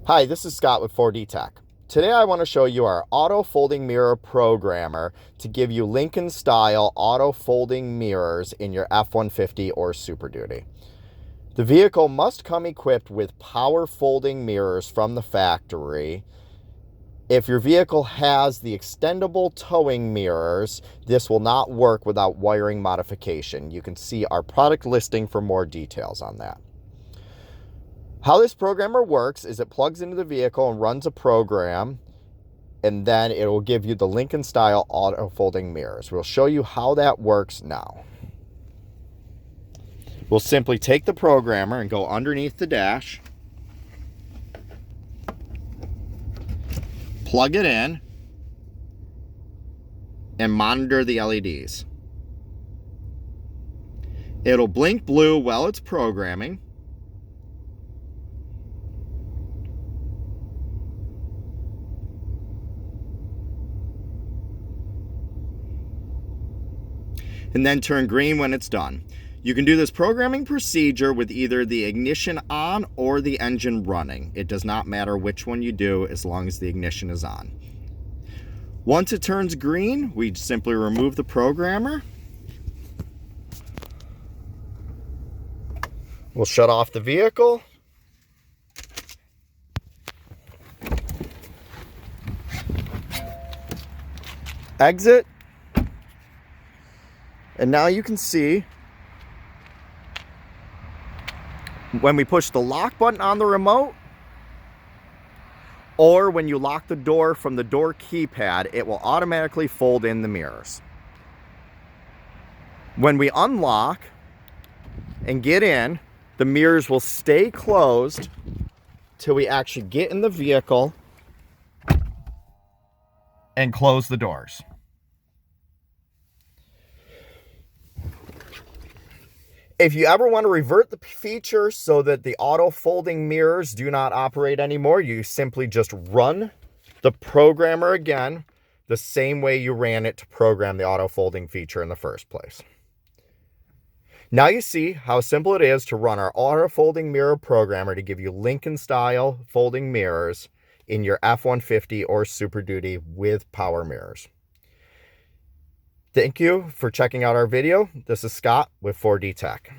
Hi, this is Scott with 4D Tech. Today I want to show you our auto folding mirror programmer to give you Lincoln style auto folding mirrors in your F150 or Super Duty. The vehicle must come equipped with power folding mirrors from the factory. If your vehicle has the extendable towing mirrors, this will not work without wiring modification. You can see our product listing for more details on that. How this programmer works is it plugs into the vehicle and runs a program, and then it will give you the Lincoln style auto folding mirrors. We'll show you how that works now. We'll simply take the programmer and go underneath the dash, plug it in, and monitor the LEDs. It'll blink blue while it's programming. And then turn green when it's done. You can do this programming procedure with either the ignition on or the engine running. It does not matter which one you do as long as the ignition is on. Once it turns green, we simply remove the programmer. We'll shut off the vehicle. Exit. And now you can see when we push the lock button on the remote, or when you lock the door from the door keypad, it will automatically fold in the mirrors. When we unlock and get in, the mirrors will stay closed till we actually get in the vehicle and close the doors. If you ever want to revert the feature so that the auto folding mirrors do not operate anymore, you simply just run the programmer again the same way you ran it to program the auto folding feature in the first place. Now you see how simple it is to run our auto folding mirror programmer to give you Lincoln style folding mirrors in your F150 or Super Duty with power mirrors. Thank you for checking out our video. This is Scott with 4D Tech.